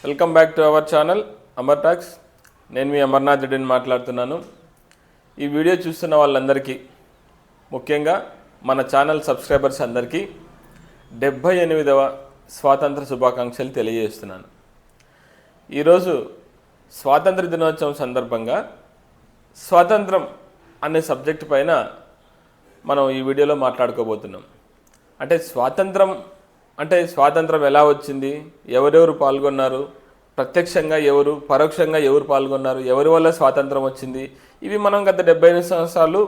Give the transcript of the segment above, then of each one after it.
Welcome back to our channel Amar talks. నేను మీ అమర్నాథ్ రెడ్డిని మాట్లాడుతున్నాను. ఈ వీడియో చూస్తున్న వాళ్ళందరికీ, ముఖ్యంగా మన ఛానల్ సబ్స్క్రైబర్స్ అందరికీ 78వ స్వాతంత్ర శుభాకాంక్షలు తెలియజేస్తున్నాను. ఈరోజు స్వాతంత్ర దినోత్సవం సందర్భంగా స్వాతంత్రం అనే సబ్జెక్ట్ పైన మనం ఈ వీడియోలో మాట్లాడుకోబోతున్నాం. అంటే స్వాతంత్రం ఎలా వచ్చింది, ఎవరెవరు పాల్గొన్నారు, ప్రత్యక్షంగా ఎవరు, పరోక్షంగా ఎవరు పాల్గొన్నారు, ఎవరి వల్ల స్వాతంత్రం వచ్చింది, ఇవి మనం గత 78 సంవత్సరాలు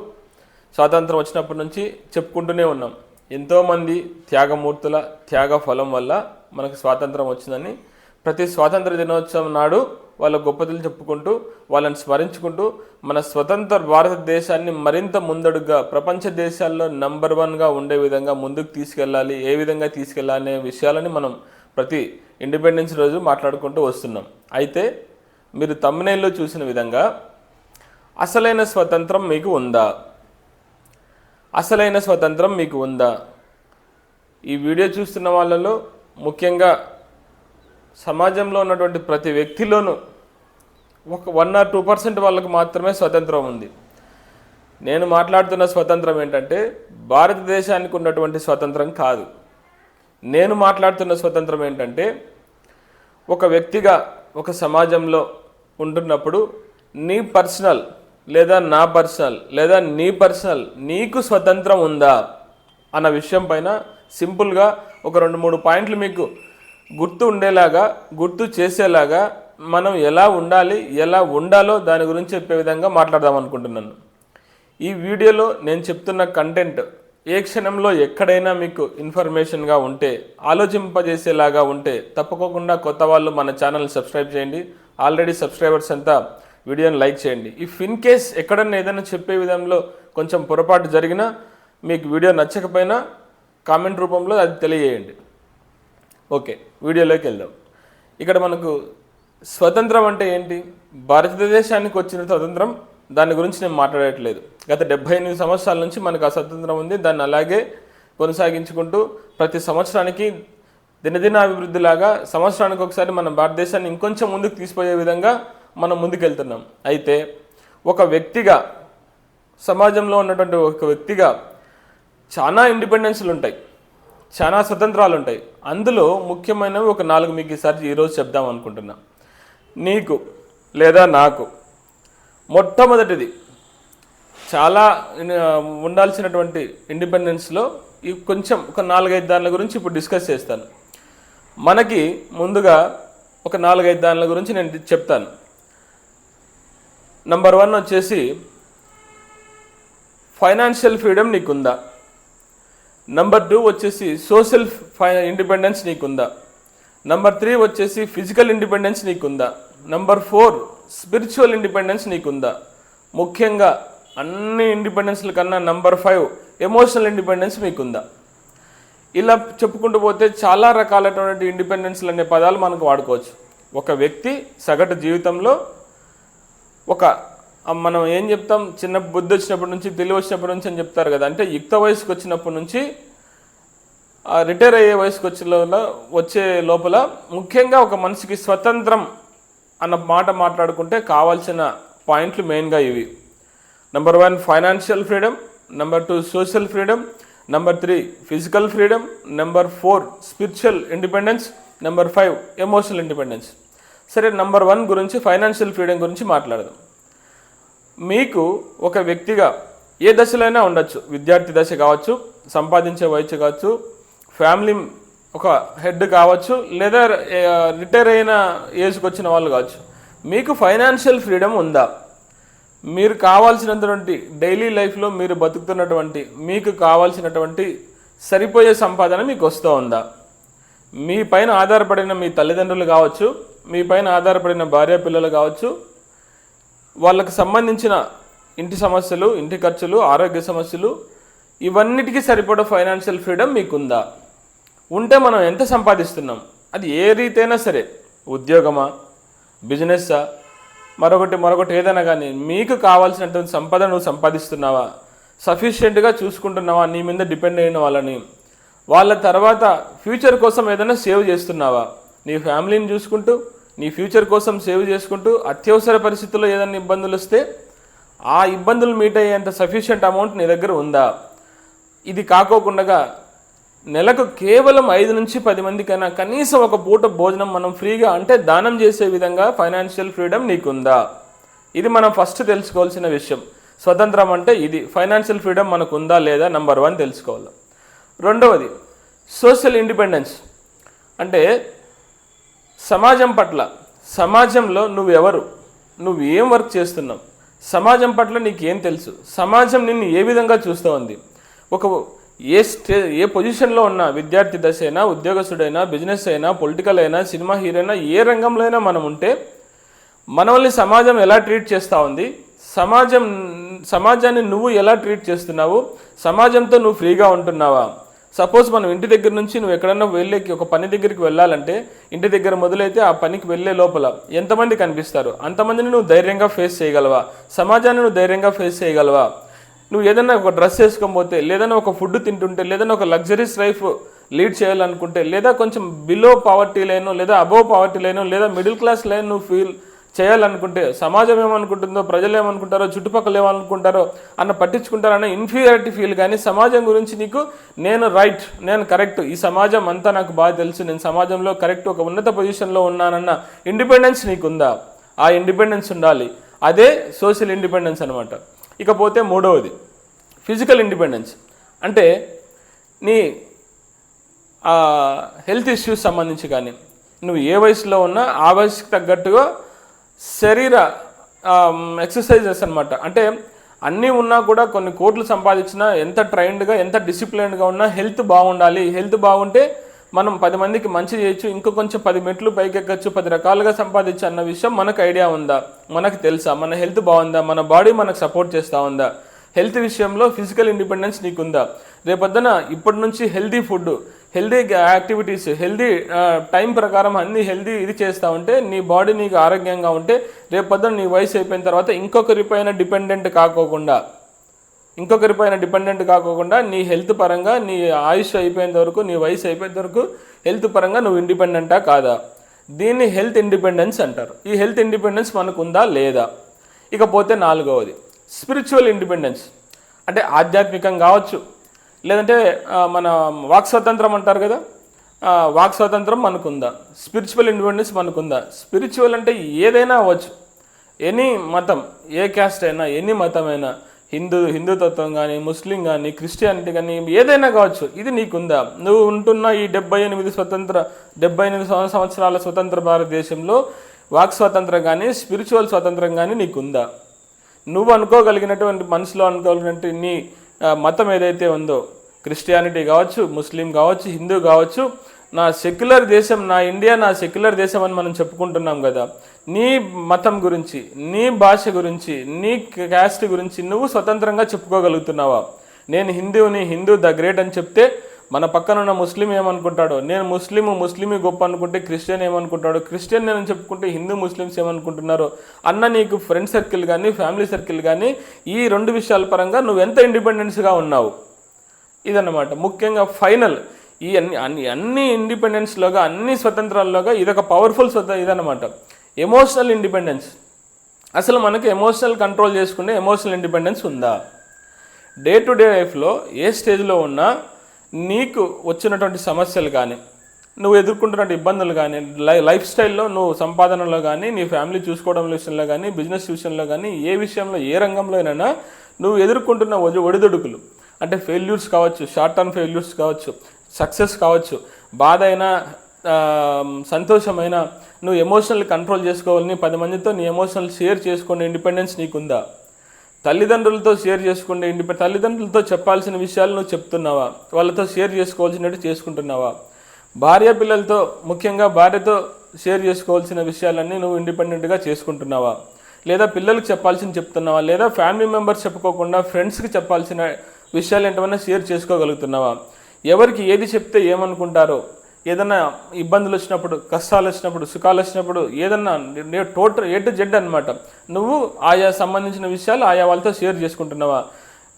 స్వాతంత్రం వచ్చినప్పటి నుంచి చెప్పుకుంటూనే ఉన్నాం. ఎంతోమంది త్యాగమూర్తుల త్యాగ ఫలం వల్ల మనకు స్వాతంత్రం వచ్చిందని ప్రతి స్వాతంత్ర దినోత్సవం నాడు వాళ్ళ గొప్పతలు చెప్పుకుంటూ, వాళ్ళని స్మరించుకుంటూ మన స్వతంత్ర భారతదేశాన్ని మరింత ముందడుగా ప్రపంచ దేశాల్లో నంబర్ 1గా ఉండే విధంగా ముందుకు తీసుకెళ్ళాలి, ఏ విధంగా తీసుకెళ్ళాలి అనే విషయాలని మనం ప్రతి ఇండిపెండెన్స్ రోజు మాట్లాడుకుంటూ వస్తున్నాం. అయితే మీరు థంబ్నెయిల్లో చూసిన విధంగా అసలైన స్వతంత్రం మీకు ఉందా? అసలైన స్వతంత్రం మీకు ఉందా? ఈ వీడియో చూస్తున్న వాళ్ళలో ముఖ్యంగా సమాజంలో ఉన్నటువంటి ప్రతి వ్యక్తిలోనూ ఒక 1 or 2% వాళ్ళకు మాత్రమే స్వతంత్రం ఉంది. నేను మాట్లాడుతున్న స్వతంత్రం ఏంటంటే భారతదేశానికి ఉన్నటువంటి స్వతంత్రం కాదు. నేను మాట్లాడుతున్న స్వతంత్రం ఏంటంటే ఒక వ్యక్తిగా ఒక సమాజంలో ఉంటున్నప్పుడు నీ పర్సనల్ లేదా నా పర్సనల్ లేదా నీ పర్సనల్ నీకు స్వతంత్రం ఉందా అన్న విషయం పైన సింపుల్గా ఒక 2-3 పాయింట్లు మీకు గుర్తు ఉండేలాగా, గుర్తు చేసేలాగా మనం ఎలా ఉండాలి, ఎలా ఉండాలో దాని గురించి చెప్పే విధంగా మాట్లాడదాం అనుకుంటున్నాను. ఈ వీడియోలో నేను చెప్తున్న కంటెంట్ ఏ క్షణంలో ఎక్కడైనా మీకు ఇన్ఫర్మేషన్గా ఉంటే, ఆలోచింపజేసేలాగా ఉంటే తప్పకుండా కొత్త వాళ్ళు మన ఛానల్ సబ్స్క్రైబ్ చేయండి. ఆల్రెడీ సబ్స్క్రైబర్స్ అంతా వీడియోని లైక్ చేయండి. ఇఫ్ ఇన్ కేస్ ఎక్కడన్నా ఏదైనా చెప్పే విధంలో కొంచెం పొరపాటు జరిగినా, మీకు వీడియో నచ్చకపోయినా కామెంట్ రూపంలో అది తెలియజేయండి. ఓకే, వీడియోలోకి వెళ్దాం. ఇక్కడ మనకు స్వతంత్రం అంటే ఏంటి? భారతదేశానికి వచ్చిన స్వతంత్రం, దాని గురించి నేను మాట్లాడట్లేదు. గత 78 సంవత్సరాల నుంచి మనకు ఆ స్వతంత్రం ఉంది. దాన్ని అలాగే కొనసాగించుకుంటూ ప్రతి సంవత్సరానికి దినదిన అభివృద్ధిలాగా సంవత్సరానికి ఒకసారి మన భారతదేశాన్ని ఇంకొంచెం ముందుకు తీసుకుపోయే విధంగా మనం ముందుకెళ్తున్నాం. అయితే ఒక వ్యక్తిగా, సమాజంలో ఉన్నటువంటి ఒక వ్యక్తిగా చాలా ఇండిపెండెన్స్లు ఉంటాయి, చాలా స్వతంత్రాలు ఉంటాయి. అందులో ముఖ్యమైనవి ఒక 4 మీకు ఈరోజు చెప్దాం అనుకుంటున్నా. నీకు లేదా నాకు మొట్టమొదటిది చాలా ఉండాల్సినటువంటి ఇండిపెండెన్స్లో ఈ కొంచెం ఒక 4-5 దానిల గురించి ఇప్పుడు డిస్కస్ చేస్తాను. మనకి ముందుగా ఒక 4-5 దానిల గురించి నేను చెప్తాను. నంబర్ 1 వచ్చేసి ఫైనాన్షియల్ ఫ్రీడమ్ నీకుందా? నంబర్ 2 వచ్చేసి సోషల్ ఇండిపెండెన్స్ నీకుందా? నంబర్ 3 వచ్చేసి ఫిజికల్ ఇండిపెండెన్స్ నీకుందా? నంబర్ 4 స్పిరిచువల్ ఇండిపెండెన్స్ నీకుందా? ముఖ్యంగా అన్ని ఇండిపెండెన్స్ల కన్నా నంబర్ 5 ఎమోషనల్ ఇండిపెండెన్స్ మీకుందా? ఇలా చెప్పుకుంటూ పోతే చాలా రకాలైనటువంటి ఇండిపెండెన్స్లు అనే పదాలు మనకు వాడుకోవచ్చు. ఒక వ్యక్తి సగటు జీవితంలో మనం ఏం చెప్తాం, చిన్న బుద్ధి వచ్చినప్పటి నుంచి, తెలివి వచ్చినప్పటి నుంచి అని చెప్తారు కదా. అంటే యుక్త వయసుకు వచ్చినప్పటి నుంచి రిటైర్ అయ్యే వయసుకు వచ్చే లోపల ముఖ్యంగా ఒక మనిషికి స్వతంత్రం అన్న మాట మాట్లాడుకుంటే కావాల్సిన పాయింట్లు మెయిన్గా ఇవి. Number 1 financial freedom, number 2 social freedom, number 3 physical freedom, number 4 spiritual independence, number 5 emotional independence. సరే, నంబర్ 1 గురించి ఫైనాన్షియల్ ఫ్రీడమ్ గురించి మాట్లాడదాం. మీకు ఒక వ్యక్తిగా ఏ దశలైనా ఉండొచ్చు, విద్యార్థి దశ కావచ్చు, సంపాదించే వయసు కావచ్చు, ఫ్యామిలీ ఒక హెడ్ కావచ్చు, లేదా రిటైర్ అయిన ఏజ్కి వచ్చిన వాళ్ళు కావచ్చు. మీకు ఫైనాన్షియల్ ఫ్రీడమ్ ఉందా? మీరు కావాల్సినటువంటి డైలీ లైఫ్లో మీరు బతుకుతున్నటువంటి మీకు కావాల్సినటువంటి సరిపోయే సంపాదన మీకు వస్తూ ఉందా? మీ పైన ఆధారపడిన మీ తల్లిదండ్రులు కావచ్చు, మీ పైన ఆధారపడిన భార్య పిల్లలు కావచ్చు, వాళ్ళకు సంబంధించిన ఇంటి సమస్యలు, ఇంటి ఖర్చులు, ఆరోగ్య సమస్యలు, ఇవన్నిటికీ సరిపడే ఫైనాన్షియల్ ఫ్రీడమ్ మీకుందా? ఉంటే మనం ఎంత సంపాదిస్తున్నాం? అది ఏ రీతైనా సరే, ఉద్యోగమా, బిజినెస్సా, మరొకటి ఏదైనా కానీ మీకు కావాల్సినటువంటి సంపద నువ్వు సంపాదిస్తున్నావా? సఫిషియెంట్గా చూసుకుంటున్నావా నీ మీద డిపెండ్ అయిన వాళ్ళని? వాళ్ళ తర్వాత ఫ్యూచర్ కోసం ఏదైనా సేవ్ చేస్తున్నావా? నీ ఫ్యామిలీని చూసుకుంటూ, నీ ఫ్యూచర్ కోసం సేవ్ చేసుకుంటూ అత్యవసర పరిస్థితుల్లో ఏదైనా ఇబ్బందులు వస్తే ఆ ఇబ్బందులు మీట్ అయ్యేంత సఫిషియెంట్ అమౌంట్ నీ దగ్గర ఉందా? ఇది కాకోకుండా నెలకు కేవలం 5 నుంచి 10 మందికైనా కనీసం ఒక పూట భోజనం మనం ఫ్రీగా అంటే దానం చేసే విధంగా ఫైనాన్షియల్ ఫ్రీడమ్ నీకుందా? ఇది మనం ఫస్ట్ తెలుసుకోవాల్సిన విషయం. స్వతంత్రం అంటే ఇది. ఫైనాన్షియల్ ఫ్రీడమ్ మనకు ఉందా లేదా నెంబర్ 1 తెలుసుకోవాలి. రెండవది సోషల్ ఇండిపెండెన్స్. అంటే సమాజం పట్ల, సమాజంలో నువ్వెవరు, నువ్వు ఏం వర్క్ చేస్తున్నావు, సమాజం పట్ల నీకేం తెలుసు, సమాజం నిన్ను ఏ విధంగా చూస్తూ ఉంది. ఏ పొజిషన్లో ఉన్నా, విద్యార్థి దశ అయినా, ఉద్యోగస్తుడైనా, బిజినెస్ అయినా, పొలిటికల్ అయినా, సినిమా హీరో అయినా, ఏ రంగంలో అయినా మనం ఉంటే మనల్ని సమాజం ఎలా ట్రీట్ చేస్తూ ఉంది, సమాజాన్ని నువ్వు ఎలా ట్రీట్ చేస్తున్నావు, సమాజంతో నువ్వు ఫ్రీగా ఉంటున్నావా? సపోజ్ మనం ఇంటి దగ్గర నుంచి నువ్వు ఎక్కడన్నా వెళ్ళేకి ఒక పని దగ్గరికి వెళ్ళాలంటే ఇంటి దగ్గర మొదలైతే ఆ పనికి వెళ్ళే లోపల ఎంతమంది కనిపిస్తారు, అంతమందిని నువ్వు ధైర్యంగా ఫేస్ చేయగలవా? సమాజాన్ని నువ్వు ధైర్యంగా ఫేస్ చేయగలవా? నువ్వు ఏదైనా ఒక డ్రెస్ వేసుకోకపోతే, లేదన్నా ఒక ఫుడ్ తింటుంటే, లేదన్నా ఒక లగ్జరీస్ లైఫ్ లీడ్ చేయాలనుకుంటే, లేదా కొంచెం బిలో పావర్టీ లైన్, లేదా అబోవ్ పావర్టీ లైన్, లేదా మిడిల్ క్లాస్ లైన్ నువ్వు ఫీల్ చేయాలనుకుంటే సమాజం ఏమనుకుంటుందో, ప్రజలు ఏమనుకుంటారో, చుట్టుపక్కల ఏమనుకుంటారో అన్న పట్టించుకుంటారన్న ఇన్ఫీరియారిటీ ఫీల్. కానీ సమాజం గురించి నీకు నేను రైట్, నేను కరెక్ట్, ఈ సమాజం అంతా నాకు బాగా తెలుసు, నేను సమాజంలో కరెక్ట్ ఒక ఉన్నత పొజిషన్లో ఉన్నానన్న ఇండిపెండెన్స్ నీకుందా? ఆ ఇండిపెండెన్స్ ఉండాలి. అదే సోషల్ ఇండిపెండెన్స్ అనమాట. ఇకపోతే మూడవది ఫిజికల్ ఇండిపెండెన్స్. అంటే నీ హెల్త్ ఇష్యూస్ సంబంధించి కానీ నువ్వు ఏ వయసులో ఉన్నా ఆ వయసుకి తగ్గట్టుగా శరీర ఎక్సర్సైజెస్ అనమాట. అంటే అన్నీ ఉన్నా కూడా కొన్ని కోట్లు సంపాదించినా, ఎంత ట్రైన్డ్గా, ఎంత డిసిప్లైన్డ్గా ఉన్నా హెల్త్ బాగుండాలి. హెల్త్ బాగుంటే మనం 10 మందికి మంచి చేయొచ్చు, ఇంకో కొంచెం 10 మెట్లు పైకెక్కచ్చు, 10 రకాలుగా సంపాదించు అన్న విషయం మనకు ఐడియా ఉందా? మనకు తెలుసా? మన హెల్త్ బాగుందా? మన బాడీ మనకు సపోర్ట్ చేస్తూ ఉందా? హెల్త్ విషయంలో ఫిజికల్ ఇండిపెండెన్స్ నీకుందా? రేపొద్దున ఇప్పటి నుంచి healthy food, healthy activities, healthy time ప్రకారం అన్ని హెల్దీ ఇది చేస్తూ ఉంటే, నీ బాడీ నీకు ఆరోగ్యంగా ఉంటే, రేపొద్దున నీ వయసు అయిపోయిన తర్వాత ఇంకొకరిపైన డిపెండెంట్ కాకోకుండా నీ హెల్త్ పరంగా, నీ ఆయుష్ అయిపోయేంత వరకు, నీ వయసు అయిపోయేంత వరకు హెల్త్ పరంగా నువ్వు ఇండిపెండెంటా కాదా? దీన్ని హెల్త్ ఇండిపెండెన్స్ అంటారు. ఈ హెల్త్ ఇండిపెండెన్స్ మనకు ఉందా లేదా? ఇకపోతే నాలుగవది స్పిరిచువల్ ఇండిపెండెన్స్. అంటే ఆధ్యాత్మికం కావచ్చు, లేదంటే మన వాక్ స్వాతంత్రం అంటారు కదా, వాక్ స్వాతంత్రం మనకుందా? స్పిరిచువల్ ఇండిపెండెన్స్ మనకుందా? స్పిరిచువల్ అంటే ఏదైనా అవ్వచ్చు, ఎనీ మతం, ఏ క్యాస్ట్ అయినా, ఎనీ మతం అయినా, హిందూతత్వం కానీ, ముస్లిం కానీ, క్రిస్టియానిటీ కానీ, ఏదైనా కావచ్చు. ఇది నీకుందా? నువ్వు ఉంటున్న ఈ 78 సంవత్సరాల స్వతంత్ర భారతదేశంలో వాక్ స్వాతంత్రం కానీ, స్పిరిచువల్ స్వాతంత్రం కానీ నీకుందా? నువ్వు అనుకోగలిగినటువంటి, మనసులో అనుకోగలిగినట్టు నీ మతం ఏదైతే ఉందో, క్రిస్టియానిటీ కావచ్చు, ముస్లిం కావచ్చు, హిందూ కావచ్చు, నా సెక్యులర్ దేశం, నా ఇండియా నా సెక్యులర్ దేశం అని మనం చెప్పుకుంటున్నాం కదా, నీ మతం గురించి, నీ భాష గురించి, నీ క్యాస్ట్ గురించి నువ్వు స్వతంత్రంగా చెప్పుకోగలుగుతున్నావా? నేను హిందూని, హిందూ ద గ్రేట్ అని చెప్తే మన పక్కన ఉన్న ముస్లిం ఏమనుకుంటాడో, నేను ముస్లిమే గొప్ప అనుకుంటే క్రిస్టియన్ ఏమనుకుంటాడో, క్రిస్టియన్ నేను చెప్పుకుంటే హిందూ ముస్లిమ్స్ ఏమనుకుంటున్నారో అన్న నీకు ఫ్రెండ్ సర్కిల్ కానీ, ఫ్యామిలీ సర్కిల్ కానీ, ఈ 2 విషయాల పరంగా నువ్వు ఎంత ఇండిపెండెన్స్గా ఉన్నావు? ఇదన్నమాట ముఖ్యంగా ఫైనల్. ఈ అన్ని ఇండిపెండెన్స్లోగా, అన్ని స్వతంత్రాల్లోగా ఇదొక పవర్ఫుల్ ఇదన్నమాట ఎమోషనల్ ఇండిపెండెన్స్. అసలు మనకి ఎమోషనల్ కంట్రోల్ చేసుకునే ఎమోషనల్ ఇండిపెండెన్స్ ఉందా? డే టు డే లైఫ్లో ఏ స్టేజ్లో ఉన్నా నీకు వచ్చినటువంటి సమస్యలు కానీ, నువ్వు ఎదుర్కొంటున్న ఇబ్బందులు కానీ, లైఫ్ స్టైల్లో నువ్వు సంపాదనలో కానీ, నీ ఫ్యామిలీ చూసుకోవడం విషయంలో కానీ, బిజినెస్ విషయంలో కానీ, ఏ విషయంలో, ఏ రంగంలో అయినా నువ్వు ఎదుర్కొంటున్న ఒడిదొడుకులు, అంటే ఫెయిల్యూర్స్ కావచ్చు, షార్ట్ టర్మ్ ఫెయిల్యూర్స్ కావచ్చు, సక్సెస్ కావచ్చు, బాధ అయినా, సంతోషమైన, నువ్వు ఎమోషనల్ కంట్రోల్ చేసుకోవాలని 10 మందితో నీ ఎమోషనల్ షేర్ చేసుకునే ఇండిపెండెన్స్ నీకుందా? తల్లిదండ్రులతో షేర్ చేసుకునే తల్లిదండ్రులతో చెప్పాల్సిన విషయాలు నువ్వు చెప్తున్నావా? వాళ్ళతో షేర్ చేసుకోవాల్సినట్టు చేసుకుంటున్నావా? భార్య పిల్లలతో, ముఖ్యంగా భార్యతో షేర్ చేసుకోవాల్సిన విషయాలన్నీ నువ్వు ఇండిపెండెంట్గా చేసుకుంటున్నావా? లేదా పిల్లలకు చెప్తున్నావా? లేదా ఫ్యామిలీ మెంబర్స్ చెప్పుకోకుండా ఫ్రెండ్స్కి చెప్పాల్సిన విషయాలు ఏంటన్నా షేర్ చేసుకోగలుగుతున్నావా? ఎవరికి ఏది చెప్తే ఏమనుకుంటారో, ఏదన్నా ఇబ్బందులు వచ్చినప్పుడు, కష్టాలు వచ్చినప్పుడు, సుఖాలు వచ్చినప్పుడు, ఏదన్నా టోటల్ A to Z అనమాట, నువ్వు ఆయా సంబంధించిన విషయాలు ఆయా వాళ్ళతో షేర్ చేసుకుంటున్నావా?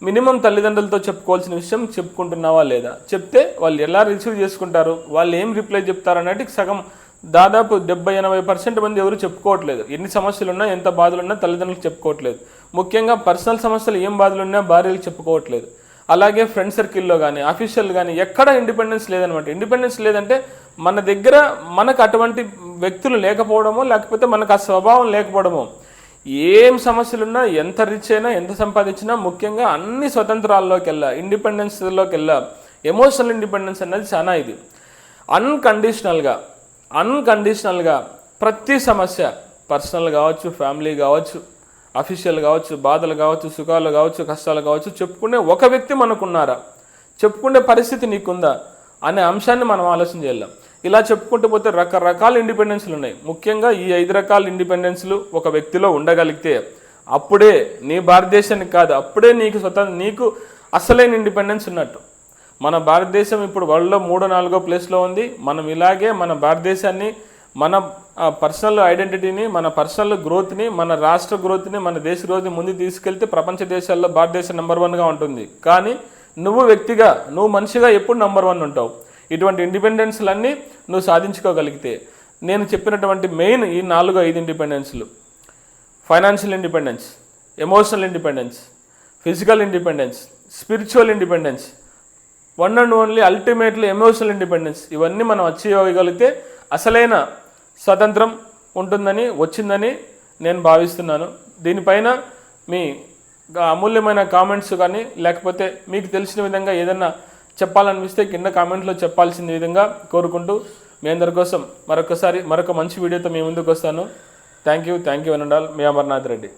మినిమం తల్లిదండ్రులతో చెప్పుకోవాల్సిన విషయం చెప్పుకుంటున్నావా లేదా? చెప్తే వాళ్ళు ఎలా రిసీవ్ చేసుకుంటారు, వాళ్ళు ఏం రిప్లై చెప్తారు అనేది సగం దాదాపు 70-80% మంది ఎవరు చెప్పుకోవట్లేదు. ఎన్ని సమస్యలున్నా, ఎంత బాధలున్నా తల్లిదండ్రులకు చెప్పుకోవట్లేదు. ముఖ్యంగా పర్సనల్ సమస్యలు ఏం బాధలున్నా భార్యలకు చెప్పుకోవట్లేదు. అలాగే ఫ్రెండ్ సర్కిల్లో కానీ, అఫీషియల్ కానీ ఎక్కడ ఇండిపెండెన్స్ లేదనమాట. ఇండిపెండెన్స్ లేదంటే మన దగ్గర మనకు అటువంటి వ్యక్తులు లేకపోవడమో, లేకపోతే మనకు ఆ స్వభావం లేకపోవడమో. ఏం సమస్యలున్నా, ఎంత రిచ్ అయినా, ఎంత సంపాదించినా, ముఖ్యంగా అన్ని స్వతంత్రాల్లోకి వెళ్ళా, ఇండిపెండెన్స్లోకి వెళ్ళా. ఎమోషనల్ ఇండిపెండెన్స్ అనేది చాలా ఇది. అన్కండిషనల్గా ప్రతి సమస్య, పర్సనల్ కావచ్చు, ఫ్యామిలీ కావచ్చు, అఫీషియల్ కావచ్చు, బాధలు కావచ్చు, సుఖాలు కావచ్చు, కష్టాలు కావచ్చు, చెప్పుకునే ఒక వ్యక్తి మనకున్నారా, చెప్పుకునే పరిస్థితి నీకుందా అనే అంశాన్ని మనం ఆలోచన చేయాలి. ఇలా చెప్పుకుంటూ పోతే రకరకాల ఇండిపెండెన్స్లు ఉన్నాయి. ముఖ్యంగా ఈ 5 రకాల ఇండిపెండెన్స్లు ఒక వ్యక్తిలో ఉండగలిగితే అప్పుడే నీ భారతదేశానికి కాదు, అప్పుడే నీకు అసలైన ఇండిపెండెన్స్ ఉన్నట్టు. మన భారతదేశం ఇప్పుడు వరల్డ్లో 3-4 ప్లేస్లో ఉంది. మనం ఇలాగే మన భారతదేశాన్ని, మన పర్సనల్ ఐడెంటిటీని, మన పర్సనల్ గ్రోత్ని, మన రాష్ట్ర గ్రోత్ని, మన దేశ గ్రోత్ని ముందుకు తీసుకెళ్తే ప్రపంచ దేశాల్లో భారతదేశం నెంబర్ 1గా ఉంటుంది. కానీ నువ్వు వ్యక్తిగా, నువ్వు మనిషిగా ఎప్పుడు నెంబర్ 1 ఉంటావు. ఇటువంటి ఇండిపెండెన్స్లన్నీ నువ్వు సాధించుకోగలిగితే, నేను చెప్పినటువంటి మెయిన్ ఈ 4-5 ఇండిపెండెన్స్లు: financial independence, emotional independence, physical independence, spiritual independence, one and only ultimately emotional independence. ఇవన్నీ మనం అచీవ్ అవ్వగలిగితే అసలైన స్వతంత్రం వచ్చిందని నేను భావిస్తున్నాను. దీనిపైన మీ అమూల్యమైన కామెంట్స్ కానీ, లేకపోతే మీకు తెలిసిన విధంగా ఏదన్నా చెప్పాలనిపిస్తే కింద కామెంట్లో చెప్పాల్సిన విధంగా కోరుకుంటూ, మీ అందరి కోసం మరొక మంచి వీడియోతో మీ ముందుకు వస్తాను. Thank you. One and all. Me Amarnath Reddy.